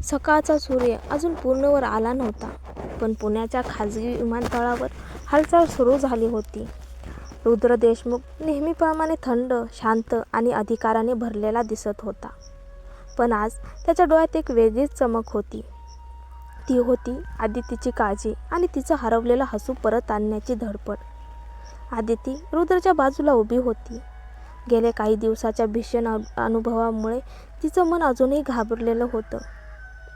सकाळचा सूर्य अजून पूर्णवर आला नव्हता, पण पुण्याच्या खाजगी विमानतळावर हालचाल सुरू झाली होती. रुद्र देशमुख नेहमीप्रमाणे थंड, शांत आणि अधिकाराने भरलेला दिसत होता. पण आज त्याच्या डोळ्यात एक वेगळीच चमक होती. ती होती आदितीची काळजी आणि तिचं हरवलेलं हसू परत आणण्याची धडपड. आदिती रुद्रच्या बाजूला उभी होती. गेल्या काही दिवसाच्या भीषण अनुभवामुळे तिचं मन अजूनही घाबरलेलं होतं.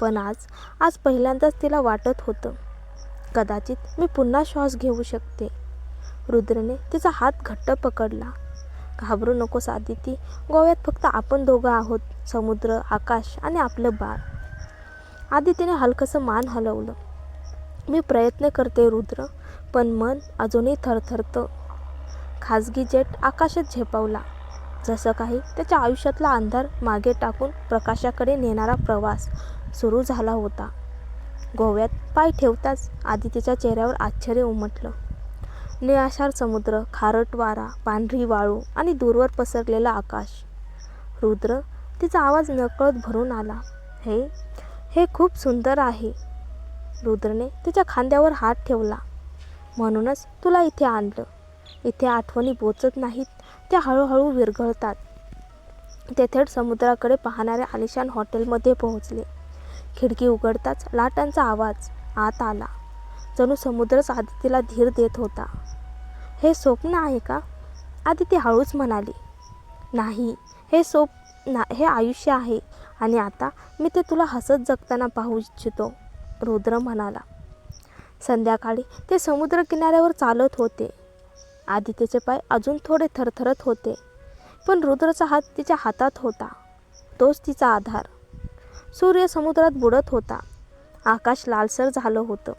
पण आज पहिल्यांदाच तिला वाटत होतं, कदाचित मी पुन्हा श्वास घेऊ शकते. रुद्रने तिचा हात घट्ट पकडला. घाबरू नकोस आदिती, गोव्यात फक्त आपण दोघं आहोत, समुद्र, आकाश आणि आपलं बाळ. आदितीने हलकंसं मान हलवलं. मी प्रयत्न करते रुद्र, पण मन अजूनही थरथरतं. खाजगी जेट आकाशात झेपावला. जसं काही त्याच्या आयुष्यातला अंधार मागे टाकून प्रकाशाकडे नेणारा प्रवास सुरू झाला होता. गोव्यात पाय ठेवताच आदितीच्या चेहऱ्यावर आश्चर्य उमटलं. निळाशार समुद्र, खारट वारा, पांढरी वाळू आणि दूरवर पसरलेलं आकाश. रुद्र, तिचा आवाज नकळत भरून आला. हे खूप सुंदर आहे. रुद्रने तिच्या खांद्यावर हात ठेवला. म्हणूनच तुला इथे आणलं. इथे आठवणी बोचत नाहीत, त्या हळूहळू विरघळतात. ते थेट समुद्राकडे पाहणाऱ्या आलिशान हॉटेलमध्ये पोहोचले. खिडकी उघडताच लाटांचा आवाज आत आला. जणू समुद्रच आदितीला धीर देत होता. हे स्वप्न आहे का? आदिती हळूच म्हणाली. नाही, हे आयुष्य आहे आणि आता मी ते तुला हसत जगताना पाहू इच्छितो, रुद्र म्हणाला. संध्याकाळी ते समुद्र किनाऱ्यावर चालत होते. आदितीचे पाय अजून थोडे थरथरत होते, पण रुद्रचा हात तिच्या हातात होता. तोच तिचा आधार. सूर्य समुद्रात बुडत होता. आकाश लालसर झालं होतं.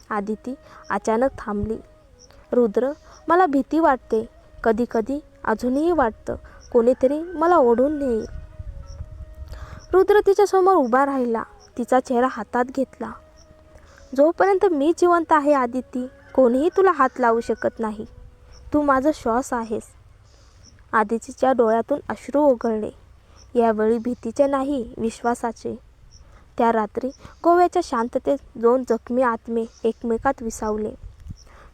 आदिती अचानक थांबली. रुद्र, मला भीती वाटते. कधी कधी अजूनही वाटतं कोणीतरी मला ओढून नेईल. रुद्र तिच्यासमोर उभा राहिला. तिचा चेहरा हातात घेतला. जोपर्यंत मी जिवंत आहे आदिती, कोणीही तुला हात लावू शकत नाही. तू माझा श्वास आहेस. आदितीच्या डोळ्यातून अश्रू ओघळले. यावेळी भीतीचे नाही, विश्वासाचे. त्या रात्री गोव्याच्या शांततेत दोन जखमी आत्मे एकमेकात विसावले.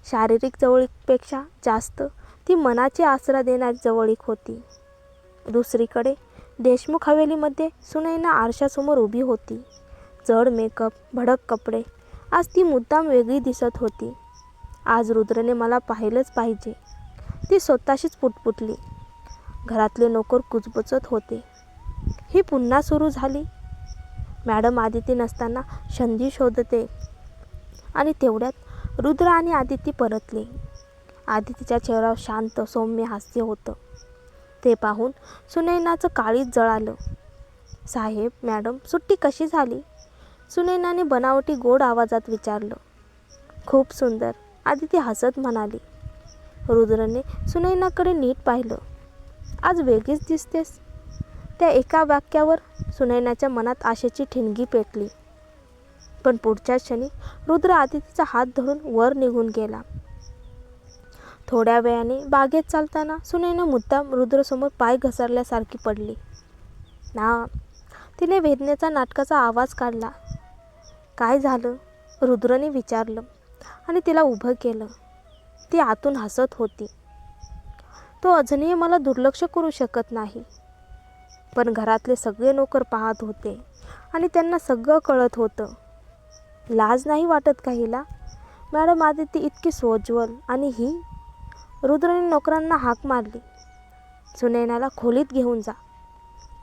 शारीरिक जवळीकपेक्षा जास्त ती मनाची आसरा देणारी जवळीक होती. दुसरीकडे देशमुख हवेलीमध्ये सुनैना आरशासमोर उभी होती. जड मेकअप, भडक कपडे. आज ती मुद्दाम वेगळी दिसत होती. आज रुद्रने मला पाहिलंच पाहिजे, ती स्वतःशीच पुटपुटली. घरातले नोकर कुजबुजत होते. ही पुन्हा सुरू झाली. मॅडम आदिती नसताना संधी शोधते. आणि तेवढ्यात रुद्र आणि आदिती परतले. आदितीच्या चेहऱ्यावर शांत, सौम्य हास्य होतं. ते पाहून सुनैनाचं काळीज जळालं. साहेब, मॅडम, सुट्टी कशी झाली? सुनैनाने बनावटी गोड आवाजात विचारलं. खूप सुंदर, आदिती हसत म्हणाली. रुद्रने सुनैनाकडे नीट पाहिलं. आज वेगळीच दिसतेस. त्या एका वाक्यावर सुनैनाच्या मनात आशेची ठिणगी पेटली. पण पुढच्याच क्षणी रुद्र आदितीचा हात धरून वर निघून गेला. थोड्या वेळाने बागेत चालताना सुनैना मुद्दाम रुद्रसमोर पाय घसरल्यासारखी पडली. ना, तिने वेदनेचा नाटकाचा आवाज काढला. काय झालं? रुद्रने विचारलं आणि तिला उभं केलं. ती आतून हसत होती. तो अजूनही मला दुर्लक्ष करू शकत नाही. पण घरातले सगळे नोकर पाहत होते आणि त्यांना सगळं कळत होतं. लाज नाही वाटत का हिला? मॅडम आदिती इतकी सोज्वल आणि ही? रुद्रने नोकरांना हाक मारली. सुनैनाला खोलीत घेऊन जा.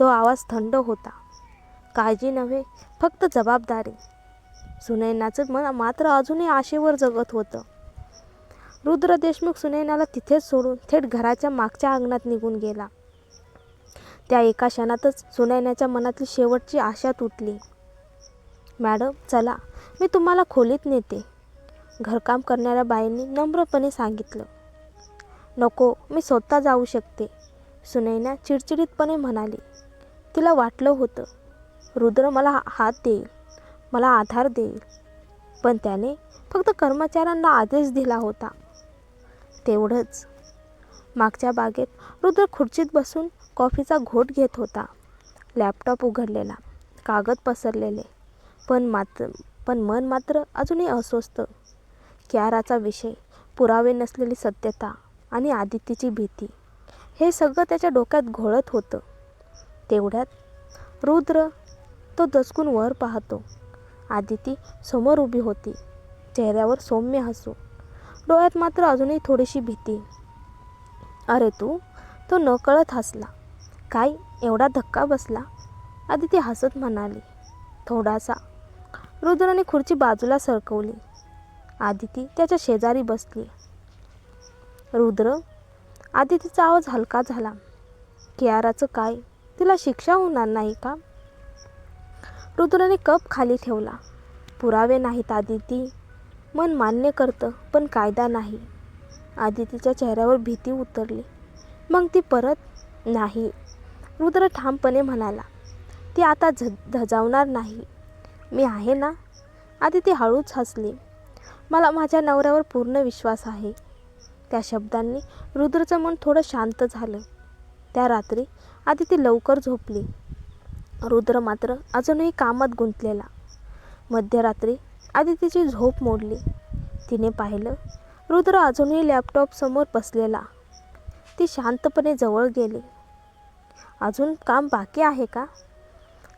तो आवाज थंड होता. काळजी नव्हे, फक्त जबाबदारी. सुनैनाचं मन मात्र अजूनही आशेवर जगत होतं. रुद्र देशमुख सुनैनाला तिथेच सोडून थेट घराच्या मागच्या अंगणात निघून गेला. त्या एका क्षणातच सुनैनाच्या मनातली शेवटची आशा तुटली. मॅडम, चला, मी तुम्हाला खोलीत नेते, घरकाम करणाऱ्या बाईंनी नम्रपणे सांगितलं. नको, मी स्वतः जाऊ शकते, सुनैना चिडचिडीतपणे म्हणाली. तिला वाटलं होतं, रुद्र मला हात देईल, मला आधार देईल. पण त्याने फक्त कर्मचाऱ्यांना आदेश दिला होता. तेवढंच. मागच्या बागेत रुद्र खुर्चीत बसून कॉफीचा घोट घेत होता. लॅपटॉप उघडलेला, कागद पसरलेले पण मन मात्र अजूनही अस्वस्थ. कियाराचा विषय, पुरावे नसलेली सत्यता आणि आदितीची भीती, हे सगळं त्याच्या डोक्यात घोळत होतं. तेवढ्यात रुद्र तो दचकून वर पाहतो. आदिती समोर उभी होती, चेहऱ्यावर सौम्य हसू, डोळ्यात मात्र अजूनही थोडीशी भीती. "अरे तू?" तो नकळत हसला. "काय एवढा धक्का बसला?" आदिती हसत म्हणाली. "थोडासा." रुद्राने खुर्ची बाजूला सरकवली. आदिती त्याच्या शेजारी बसली. "रुद्र?" आदितीचा आवाज हलका झाला. "कियाराचं काय? तिला शिक्षा होणार नाही का?" रुद्राने कप खाली ठेवला. "पुरावे नाहीत आदिती. मन मान्य करतं, पण कायदा नाही." आदितीच्या चेहऱ्यावर भीती उतरली. "मग ती परत?" "नाही," रुद्र ठामपणे म्हणाला. "ती आता धजावणार नाही. मी आहे ना." आदिती हळूच हसली. "मला माझ्या नवऱ्यावर पूर्ण विश्वास आहे." त्या शब्दांनी रुद्रचं मन थोडं शांत झालं. त्या रात्री आदिती लवकर झोपली. रुद्र मात्र अजूनही कामात गुंतलेला. मध्यरात्री आदितीची झोप मोडली. तिने पाहिलं, रुद्र अजूनही लॅपटॉप समोर बसलेला. ती शांतपणे जवळ गेली. "अजून काम बाकी आहे का?"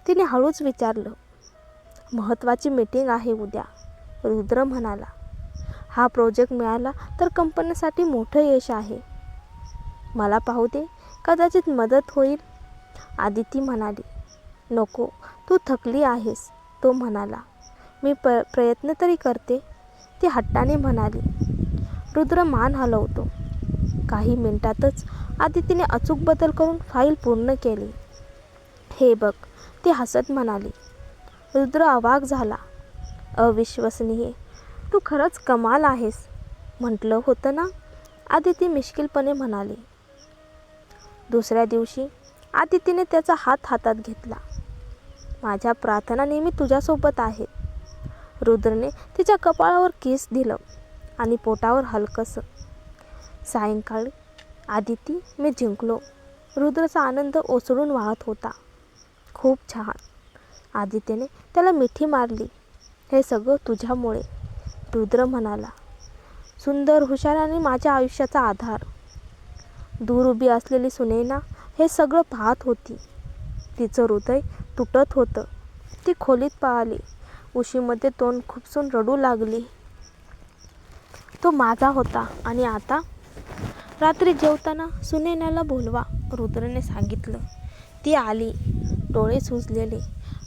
तिने हळूच विचारलं. "महत्त्वाची मीटिंग आहे उद्या," रुद्र म्हणाला. "हा प्रोजेक्ट मिळाला तर कंपनीसाठी मोठं यश आहे." "मला पाहू दे, कदाचित मदत होईल," आदिती म्हणाली. "नको, तू थकली आहेस," तो म्हणाला. "मी प्रयत्न तरी करते," ती हट्टाने म्हणाली. रुद्र मान हलवतो. काही मिनिटातच आदितीने अचूक बदल करून फाईल पूर्ण केली. "हे बघ," ती हसत म्हणाली. रुद्र अवाक झाला. "अविश्वसनीय. तू खरंच कमाल आहेस." "म्हटलं होतं ना," आदिती मिश्किलपणे म्हणाली. दुसऱ्या दिवशी आदितीने त्याचा हात हातात घेतला. "माझ्या प्रार्थना नेहमी तुझ्यासोबत आहेत." रुद्रने तिच्या कपाळावर किस दिलं आणि पोटावर हलकंसं. सायंकाळी, "आदिती, मी जिंकलो." रुद्रचा आनंद ओसळून वाहत होता. "खूप छान." आदितीने त्याला मिठी मारली. "हे सगळं तुझ्यामुळे," रुद्र म्हणाला. "सुंदर, हुशार आणि माझ्या आयुष्याचा आधार." दूर उभी असलेली सुनैना हे सगळं पाहत होती. तिचं हृदय तुटत होतं. ती खोलीत पळाली. उशीमध्ये तोंड खुपसून रडू लागली. "तो माझा होता आणि आता?" "रात्री जेवताना सुनैनाला बोलवा," रुद्रने सांगितलं. ती आली, डोळे सुजलेले.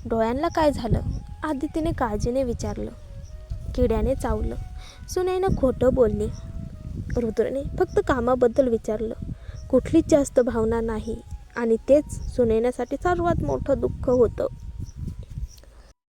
"डोळ्यांना काय झालं?" आदितीने काळजीने विचारलं. "किड्याने चावलं," सुनैना खोटं बोलली. रुद्रने फक्त कामाबद्दल विचारलं. कुठलीच जास्त भावना नाही. आणि तेच सुनैनासाठी सर्वात मोठं दुःख होतं.